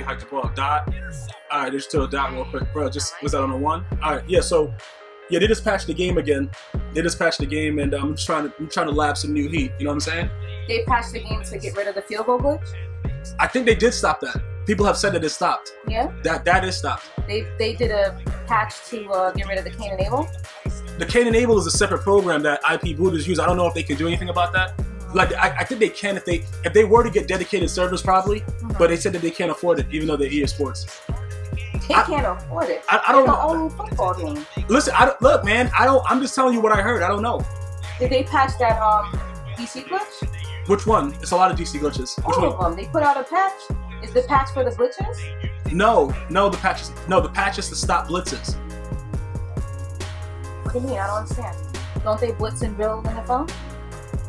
hyped up. Well, dot. All right, there's still a dot real quick, bro. Just was that on a 1? All right, yeah. So, yeah, they just patched the game again. They just patched the game, and I'm trying to lab some new heat. You know what I'm saying? They patched the game to get rid of the field goal glitch. I think they did stop that. People have said that it stopped. Yeah. That is stopped. They did a patch to get rid of the cane enable. The cane enable is a separate program that IP booters use. I don't know if they can do anything about that. Like I think they can if they were to get dedicated servers probably, but they said that they can't afford it even though they're EA Sports. They can't afford it. I don't know. It's an old football game. Listen, look, man. I'm just telling you what I heard. I don't know. Did they patch that DC glitch? Which one? It's a lot of DC glitches. Which All one? of them. They put out a patch. Is the patch for the glitches? No, the patch is to stop blitzes. What do you mean? I don't understand. Don't they blitz in real NFL?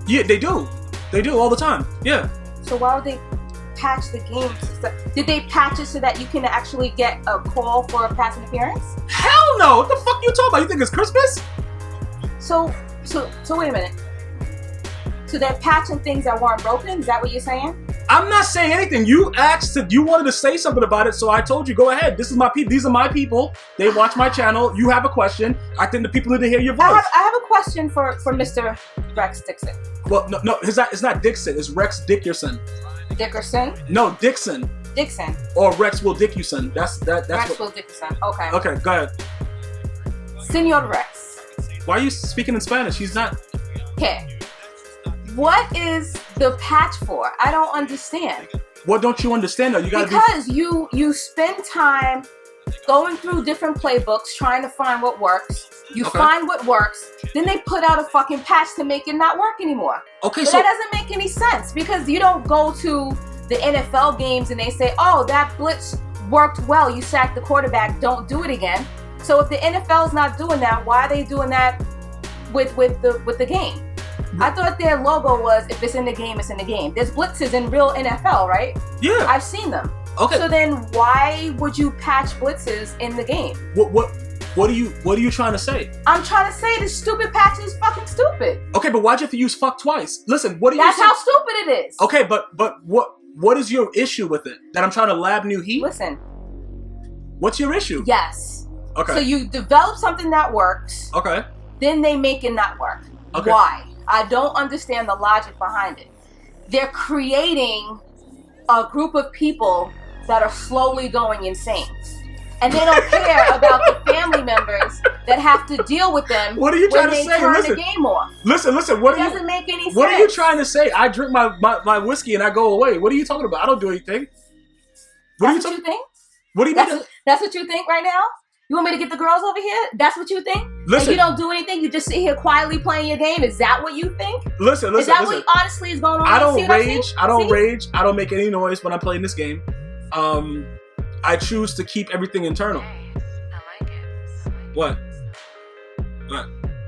Yeah, they do. They do all the time. Yeah. So why would they patch the game? Did they patch it so that you can actually get a call for a pass interference? Hell no! What the fuck you talking about? You think it's Christmas? So wait a minute. So they're patching things that weren't broken? Is that what you're saying? I'm not saying anything. You asked you wanted to say something about it, so I told you go ahead. This is my people. These are my people. They watch my channel. You have a question. I think the people need to hear your voice. I have a question for Mr. Rex Dixon. Well, no, it's not Dixon. It's Rex Dickerson. Dickerson? No, Dixon. Dixon. Or Rex Will Dickerson. That's Rex Will Dickerson. Okay. Okay, go ahead. Senor Rex. Why are you speaking in Spanish? He's not. Okay. What is the patch for? I don't understand. What don't you understand though? You gotta because you spend time going through different playbooks trying to find what works. You find what works, then they put out a fucking patch to make it not work anymore. Okay, but so that doesn't make any sense because you don't go to the NFL games and they say, "Oh, that blitz worked well. You sacked the quarterback. Don't do it again." So if the NFL's not doing that, why are they doing that with the game? I thought their logo was, if it's in the game, it's in the game. There's blitzes in real NFL, right? Yeah. I've seen them. Okay. So then why would you patch blitzes in the game? What are you trying to say? I'm trying to say this stupid patch is fucking stupid. Okay, but why'd you have to use fuck twice? Listen, what do you That's how stupid it is. Okay, but what is your issue with it? That I'm trying to lab new heat? Listen. What's your issue? Yes. Okay. So you develop something that works. Okay. Then they make it not work. Okay. Why? I don't understand the logic behind it. They're creating a group of people that are slowly going insane. And they don't care about the family members that have to deal with them what are you trying to say? Turn the game off. Listen. It doesn't make any sense. What are you trying to say? I drink my whiskey and I go away. What are you talking about? I don't do anything. That's what you think? What do you mean? That's what you think right now? You want me to get the girls over here? That's what you think? Listen. And you don't do anything? You just sit here quietly playing your game? Is that what you think? Listen. Is that what honestly is going on? I don't rage. I don't rage. I don't make any noise when I'm playing this game. I choose to keep everything internal. What?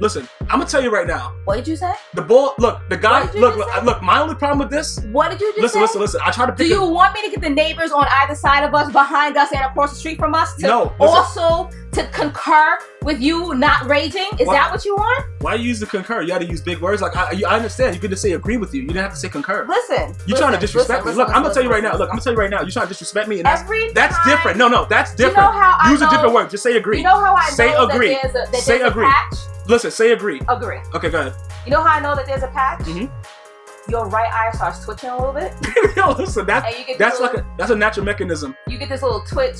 Listen, I'm gonna tell you right now. What did you say? The ball. Look, the guy. Look. My only problem with this. What did you just say? Listen. I try to. Do you want me to get the neighbors on either side of us, behind us, and across the street from us to also to concur with you not raging? Is that what you want? Why you use the concur? You got to use big words. Like I understand. You could just say agree with you. You didn't have to say concur. Listen. You're trying to disrespect me. Look, I'm gonna tell you right now. Look, I'm gonna tell you right now. You're trying to disrespect me, and that's different. No, that's different. You know how use a different word. Just say agree. You know how I say know agree. that there's say a agree. patch? Listen, say agree. Agree. Okay, go ahead. You know how I know that there's a patch? Mm-hmm. Your right eye starts twitching a little bit. Yo, listen, that's a natural mechanism. You get this little twitch,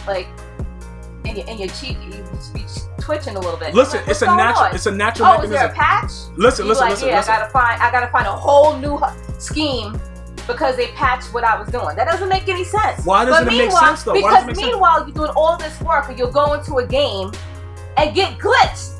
like in your cheek. You be twitching a little bit. Listen, like, it's a natural mechanism. Is there a patch? Listen. I gotta find a whole new scheme because they patched what I was doing. That doesn't make any sense. Why doesn't it make sense though? Because meanwhile, you're doing all this work and you'll go into a game and get glitched.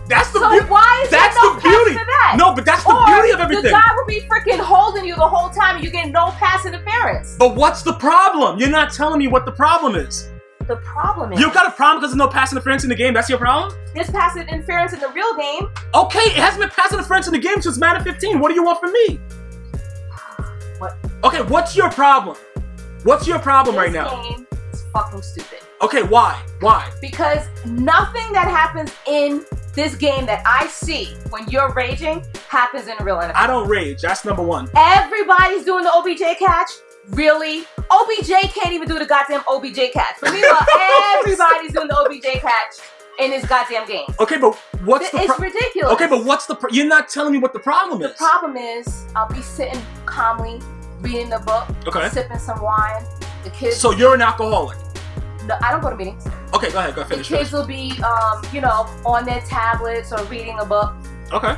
That's the beauty. Why is there no beauty patch for that? No, but that's the beauty of everything. The guy will be freaking holding you the whole time and you get no pass interference. But what's the problem? You're not telling me what the problem is. The problem is... You got a problem because there's no pass interference in the game? That's your problem? There's pass interference in the real game. Okay, it hasn't been pass interference in the game since Madden 15. What do you want from me? What? Okay, what's your problem? What's your problem right now? This game is fucking stupid. Okay, why? Why? Because nothing that happens in this game that I see when you're raging happens in real NFL. I don't rage. That's number one. Everybody's doing the OBJ catch. Really? OBJ can't even do the goddamn OBJ catch. But meanwhile, everybody's doing the OBJ catch in this goddamn game. Okay, but what's the It's ridiculous. Okay, but what's the you're not telling me what the problem is. The problem is I'll be sitting calmly, reading the book, sipping some wine. The kids. So you're an alcoholic? No, I don't go to meetings. Okay, go ahead. Go finish. The kids will be, on their tablets or reading a book. Okay.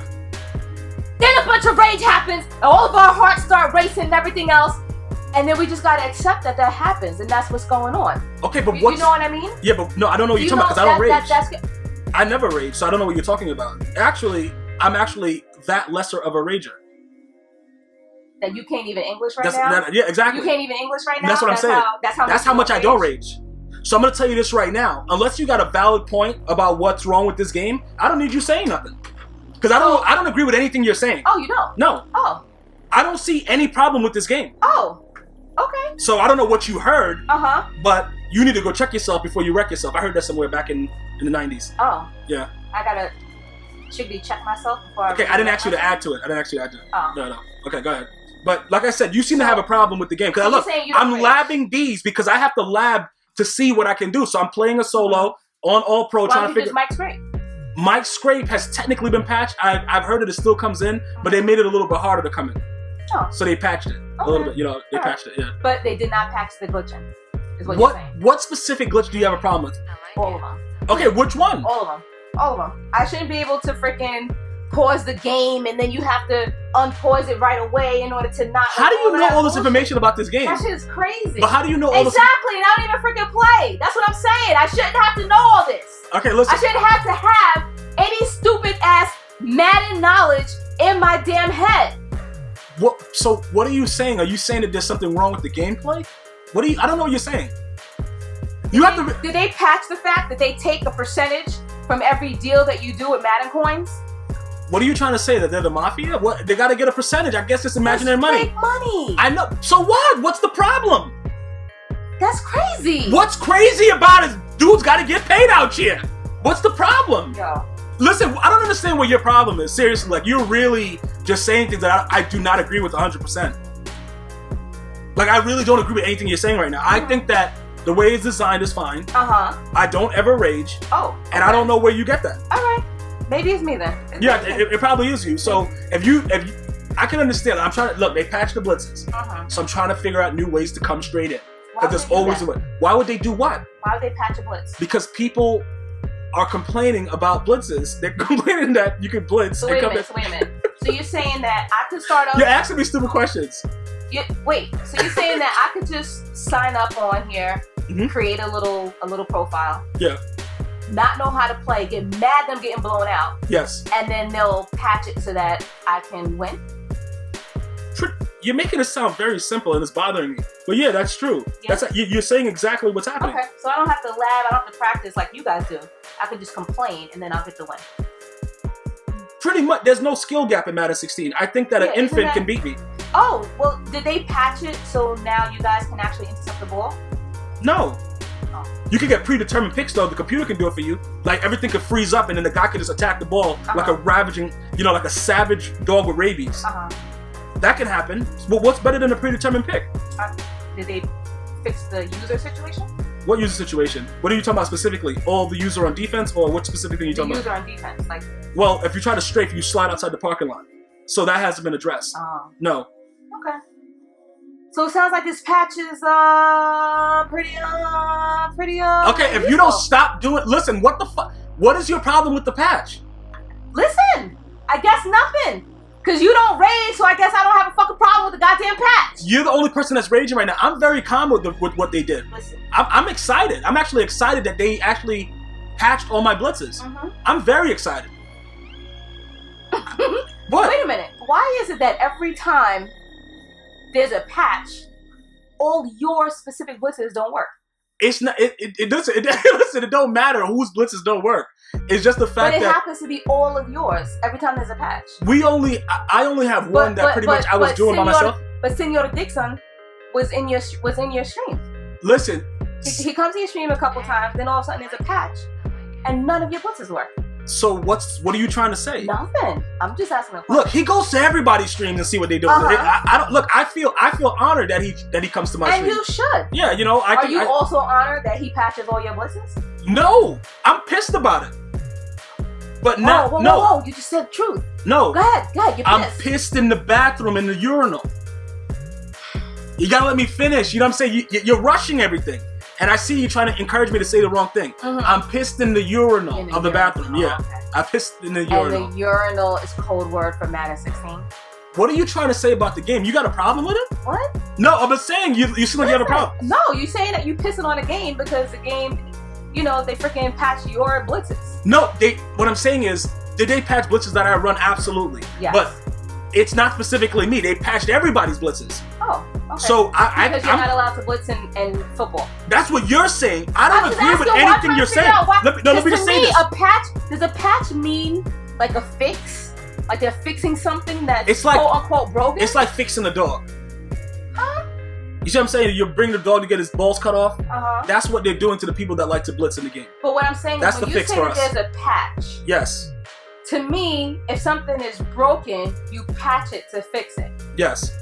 Then a bunch of rage happens, and all of our hearts start racing and everything else. And then we just gotta accept that happens, and that's what's going on. Okay, but you know what I mean? Yeah, but no, I don't know what you're talking about because I don't rage. I never rage, so I don't know what you're talking about. Actually, I'm actually that lesser of a rager. That you can't even English now? Yeah, exactly. You can't even English right now? That's what I'm saying. That's how much I don't rage. So I'm gonna tell you this right now. Unless you got a valid point about what's wrong with this game, I don't need you saying nothing. Because I don't agree with anything you're saying. Oh, you don't? No. Oh. I don't see any problem with this game. Oh. Okay. So I don't know what you heard, but you need to go check yourself before you wreck yourself. I heard that somewhere back in the 90s. Oh. Yeah. I gotta check myself before I I didn't ask you to add to it. Oh. No. Okay, go ahead. But like I said, you seem to have a problem with the game. Because look, I'm labbing these because I have to lab to see what I can do. So I'm playing a solo on All Pro trying to figure. Mike Scrape? Mike Scrape has technically been patched. I've heard it still comes in, but they made it a little bit harder to come in. Oh. So they patched it a little bit. They patched it. Yeah. But they did not patch the glitching. Is what you're saying. What specific glitch do you have a problem with? All of them. Okay, which one? All of them. I shouldn't be able to freaking pause the game and then you have to unpause it right away in order to not. How do you know all this information about this game? That shit is crazy. But how do you know all this? Exactly, and I don't even freaking play. That's what I'm saying. I shouldn't have to know all this. Okay, listen. I shouldn't have to have any stupid ass Madden knowledge in my damn head. So what are you saying? Are you saying that there's something wrong with the gameplay? I don't know what you're saying. Did they patch the fact that they take a percentage from every deal that you do with Madden coins? What are you trying to say? That they're the mafia? What? They gotta get a percentage. I guess it's imaginary money. Fake money. I know. So what? What's the problem? That's crazy. What's crazy about it? Dudes gotta get paid out here. What's the problem? Yo. Listen, I don't understand what your problem is. Seriously, like you're really just saying things that I do not agree with 100%. Like I really don't agree with anything you're saying right now. I think that the way it's designed is fine. I don't ever rage. Oh. Okay. And I don't know where you get that. All right. Maybe it's me then. It probably is you. So if you, I can understand. I'm trying to look. They patched the blitzes, so I'm trying to figure out new ways to come straight in. Because there's always a way. Why would they do what? Why would they patch a blitz? Because people are complaining about blitzes. They're complaining that you can blitz. So wait a minute. So you're saying that I could start off? You're asking me stupid questions. Wait. So you're saying that I could just sign up on here, create a little profile. Yeah. Not know how to play, get mad them getting blown out. Yes. And then they'll patch it so that I can win. You're making it sound very simple and it's bothering me. But yeah, that's true. Yeah. You're saying exactly what's happening. Okay, so I don't have to lab, I don't have to practice like you guys do. I can just complain and then I'll get the win. Pretty much, there's no skill gap in Madden 16. I think that an infant can beat me. Oh, well, did they patch it so now you guys can actually intercept the ball? No. You can get predetermined picks though. The computer can do it for you. Like everything could freeze up and then the guy could just attack the ball like a ravaging, like a savage dog with rabies. That can happen. But what's better than a predetermined pick? Did they fix the user situation? What user situation? What are you talking about specifically? All the user on defense, or what specifically are you talking about? The user on defense, like. Well, if you try to strafe, you slide outside the parking lot. So that hasn't been addressed. No. Okay. So it sounds like this patch is pretty okay, if you don't stop doing, listen, what the fuck? What is your problem with the patch? Listen, I guess nothing. Because you don't rage, so I guess I don't have a fucking problem with the goddamn patch. You're the only person that's raging right now. I'm very calm with what they did. Listen. I'm excited. I'm actually excited that they actually patched all my blitzes. I'm very excited. What? Wait a minute. Why is it that every time there's a patch, all your specific blitzes don't work? It's not. It doesn't. Listen, it don't matter whose blitzes don't work. It's just the fact that it happens to be all of yours every time there's a patch. I only have one that pretty much I was doing by myself. But Senor Dixon was in your stream. Listen, he comes in your stream a couple times, then all of a sudden there's a patch, and none of your blitzes work. So what are you trying to say? Nothing. I'm just asking a question. Look, he goes to everybody's streams and see what they do. I don't look. I feel honored that he comes to my stream. And you should. Yeah, you know. Are you also honored that he patches all your blitzes? No, I'm pissed about it. But no, whoa, you just said the truth. No. Go ahead. You're pissed. I'm pissed in the bathroom in the urinal. You gotta let me finish. You know what I'm saying? You're rushing everything. And I see you trying to encourage me to say the wrong thing. Mm-hmm. I'm pissed in the urinal of the bathroom. Yeah. Okay. I'm pissed in the urinal. And the urinal is code word for Madden 16. What are you trying to say about the game? You got a problem with it? What? No, I'm just saying you seem like you have a problem. No, you saying that you pissing on the game because the game, you know, they freaking patch your blitzes. No, what I'm saying is, did they patch blitzes that I run? Absolutely. Yes. But it's not specifically me. They patched everybody's blitzes. Oh, okay. So because you're not allowed to blitz in football. That's what you're saying. I don't agree with anything you're saying. Let me just say this. Does a patch mean like a fix? Like they're fixing something that's it's like, quote unquote broken? It's like fixing a dog. Huh? You see what I'm saying? You bring the dog to get his balls cut off. Uh-huh. That's what they're doing to the people that like to blitz in the game. But what I'm saying that's is the when you fix say for that us. There's a patch. Yes. To me, if something is broken, you patch it to fix it. Yes.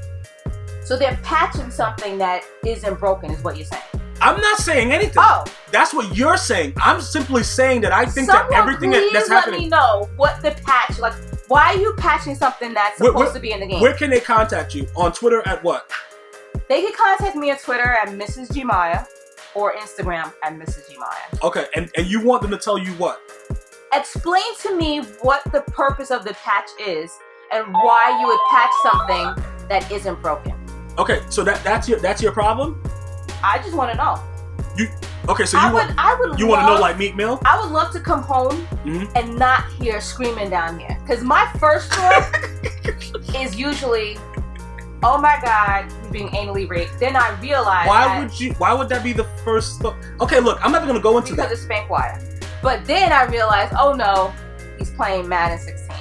So they're patching something that isn't broken, is what you're saying. I'm not saying anything. Oh. That's what you're saying. I'm simply saying that I think that everything that's happening. Let me know what the patch, like, why are you patching something that's supposed to be in the game? Where can they contact you? On Twitter at what? They can contact me on Twitter at Mrs. Gmia or Instagram at Mrs. Gmia. Okay, and you want them to tell you what? Explain to me what the purpose of the patch is and why you would patch something that isn't broken. Okay, so that's your problem? I just want to know. You want to know like Meat Mill? I would love to come home and not hear screaming down here. Because my first thought is usually, oh my God, he's being anally raped. Then I realize why would that be the first thought? Okay, look, I'm not going to go into that. Because it's spank wire. But then I realized, oh no, he's playing Madden 16.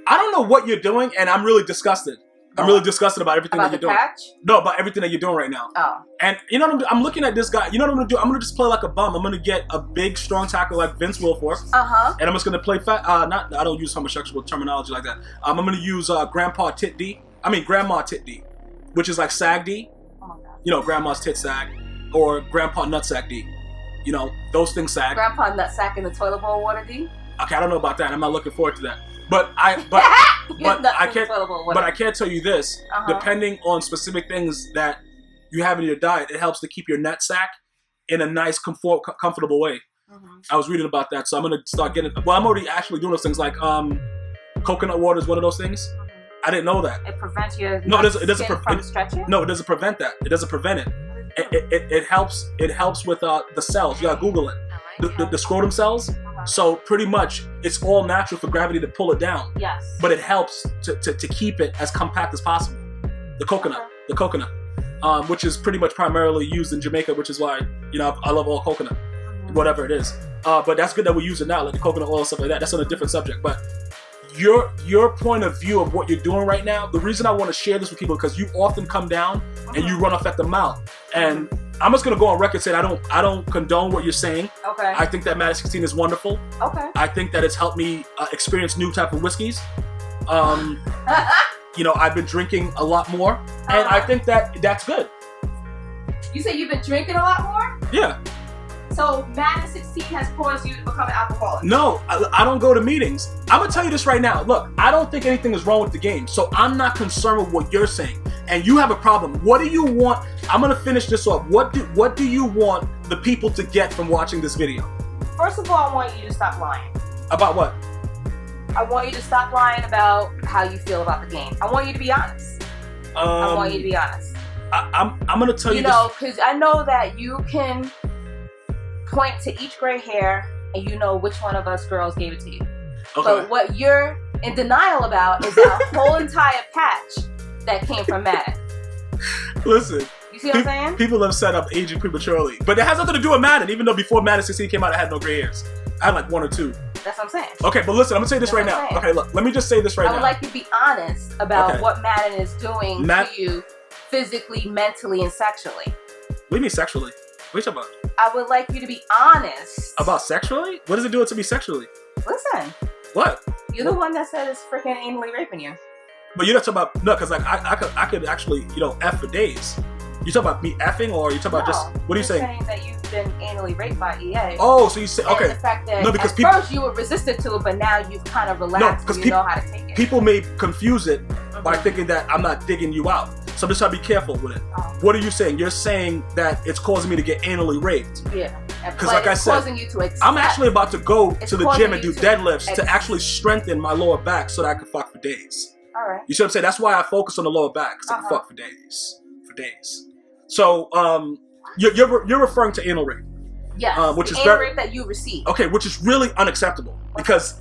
I don't know what you're doing, and I'm really disgusted. I'm really disgusted about everything that you're doing. Patch? No, about everything that you're doing right now. Oh. And you know what I'm doing? I'm looking at this guy. You know what I'm going to do? I'm going to just play like a bum. I'm going to get a big, strong tackle like Vince Wilfork. Uh-huh. And I'm just going to play I don't use homosexual terminology like that. I'm going to use Grandma Tit D, which is like Sag D. Oh my God. You know, Grandma's Tit Sag. Or Grandpa Nutsack D. You know, those things sag. Grandpa Nutsack in the toilet bowl water D? Okay, I don't know about that. I'm not looking forward to that. But I can't tell you this. Depending on specific things that you have in your diet, it helps to keep your nut sack in a nice, comfortable way. I was reading about that, so I'm gonna start getting. Well, I'm already actually doing those things like coconut water is one of those things. I didn't know that. It prevents your from stretching? No, it doesn't prevent that. It doesn't prevent it. It helps. It helps with the cells. You gotta Google it. The scrotum cells. So pretty much, it's all natural for gravity to pull it down. Yes. But it helps to keep it as compact as possible. The coconut, which is pretty much primarily used in Jamaica, which is why I love all coconut, whatever it is. But that's good that we use it now, like the coconut oil and stuff like that. That's on a different subject. But your point of view of what you're doing right now, the reason I want to share this with people because you often come down and you run off at the mouth. And I'm just gonna go on record saying I don't condone what you're saying. Okay. I think that Madden 16 is wonderful. Okay. I think that it's helped me experience new type of whiskeys. I've been drinking a lot more, and I think that's good. You say you've been drinking a lot more? Yeah. So Madden 16 has caused you to become an alcoholic? No, I don't go to meetings. I'm gonna tell you this right now. Look, I don't think anything is wrong with the game, so I'm not concerned with what you're saying. And you have a problem. What do you want? I'm gonna finish this off. What do you want the people to get from watching this video? First of all, I want you to stop lying. About what? I want you to stop lying about how you feel about the game. I want you to be honest. I want you to be honest. I'm gonna tell you. Because I know that you can point to each gray hair and you know which one of us girls gave it to you. Okay. But what you're in denial about is that whole entire patch that came from Madden. Listen. You see what I'm saying? People have set up aging prematurely. But it has nothing to do with Madden, even though before Madden 16 came out, I had no gray hairs. I had like one or two. That's what I'm saying. Okay, but listen, I'm going to say this right now. Okay, look, let me just say this right now. I would like you to be honest about what Madden is doing to you physically, mentally, and sexually. What do you mean sexually? What are you talking about? I would like you to be honest. About sexually? What does it do to me sexually? Listen. What? You're the one that said it's freaking anally raping you. But you're not talking about, no, because like I could actually, F for days. You talking about me effing, or you talking about just, what are you saying? I'm saying that you've been anally raped by EA. Oh, so you say, okay. And the fact that because at first you were resistant to it, but now you've kind of relaxed and you know how to take it. People may confuse it by thinking that I'm not digging you out. So I'm just trying to be careful with it. Oh. What are you saying? You're saying that it's causing me to get anally raped. Yeah. Because like I said, I'm actually about to go to the gym and do deadlifts to actually strengthen my lower back so that I can fuck for days. All right. You see what I'm saying? That's why I focus on the lower back, because I can fuck for days. So, you're referring to anal rape. Yes. Which is anal rape that you received. Okay, which is really unacceptable because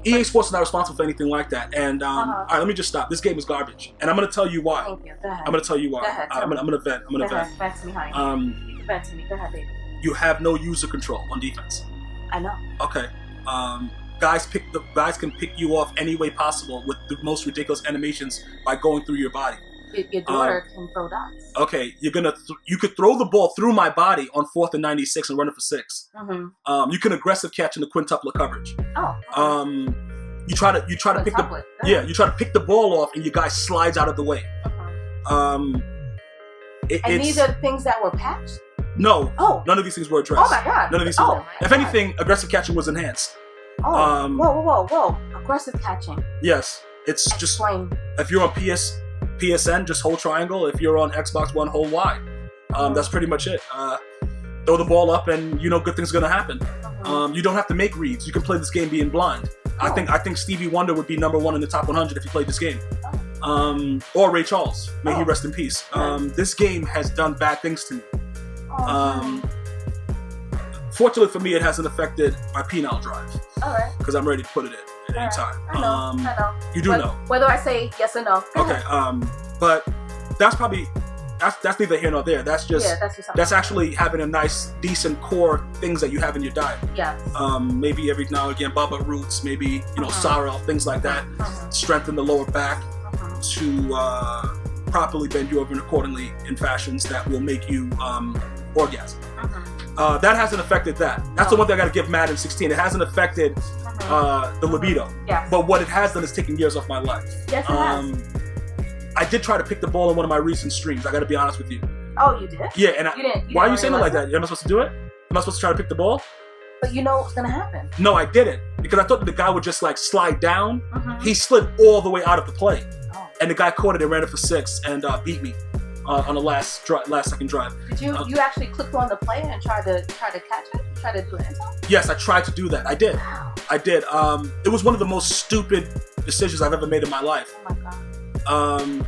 EA Sports is not responsible for anything like that. And all right, let me just stop. This game is garbage, and I'm going to tell you why. Thank you. Go ahead. I'm going to tell you why. Go ahead. I'm going to vent. I'm going to vent. Vent to me, honey. You can vent to me. Go ahead, baby. You have no user control on defense. I know. Okay. Guys can pick you off any way possible with the most ridiculous animations by going through your body. Your daughter can throw dots. Okay, you could throw the ball through my body on 4th and 96 and run it for 6. You can aggressive catch in the quintuplet coverage. Oh. Okay. You try to pick you try to pick the ball off and your guy slides out of the way. And these are the things that were patched? No. Oh. None of these things were addressed. Oh my god. None of these things. If anything, aggressive catching was enhanced. Oh. Whoa. Aggressive catching. Yes. It's Explain. Just if you're on PSN, just hold triangle. If you're on Xbox One, hold Y. That's pretty much it. Throw the ball up and good things are gonna happen. You don't have to make reads. You can play this game being blind. I think Stevie Wonder would be #1 in the top 100 if he played this game. Or Ray Charles. May he rest in peace. This game has done bad things to me. Fortunately for me, it hasn't affected my penile drive. All right. Because I'm ready to put it in at any time. I know. You do know. Whether I say yes or no. Okay. But that's probably that's neither here nor there. That's just that's actually having a nice, decent core things that you have in your diet. Yes. Maybe every now and again, baba roots, maybe sorrel, things like that. Strengthen the lower back to properly bend you over accordingly in fashions that will make you orgasm. That hasn't affected that. That's the one thing I gotta give Madden 16. It hasn't affected the libido. Yes. But what it has done is taken years off my life. Yes, it has. I did try to pick the ball in one of my recent streams. I gotta be honest with you. Oh, you did? Yeah, and why are you saying it like that? Am I supposed to do it? Am I supposed to try to pick the ball? But you know what's gonna happen. No, I didn't. Because I thought the guy would just like slide down. He slid all the way out of the play. And the guy caught it and ran it for 6 and beat me on the last second drive. Did you actually clicked on the play and tried to catch it? Try to do an insult? Yes, I tried to do that. I did. Wow. I did. It was one of the most stupid decisions I've ever made in my life. Oh my god.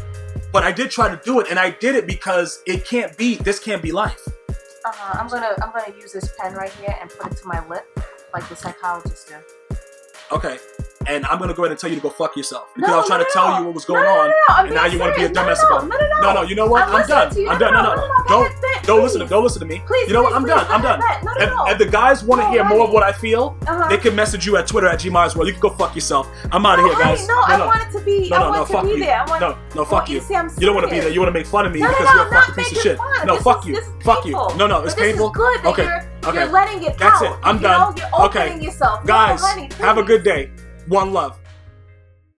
But I did try to do it, and I did it because this can't be life. I'm gonna use this pen right here and put it to my lip, like the psychologists do. Okay. And I'm gonna go ahead and tell you to go fuck yourself because I was trying to tell you what was going on, and now you want to be a dumbass about it. No. You know what? I'm done. I'm done. No. Don't listen to me. Please. You know what? I'm done. No. If the guys want to hear more of what I feel, they can message you at Twitter at GmiasWorld. You can go fuck yourself. I'm out of here, guys. I want it to be. No, fuck you. No, fuck you. You don't want to be there. You want to make fun of me because you're a fucking piece of shit. No, fuck you. Fuck you. No, it's painful. Okay. You're letting it out. That's it. I'm done. You're opening yourself. Guys, have a good day. One love.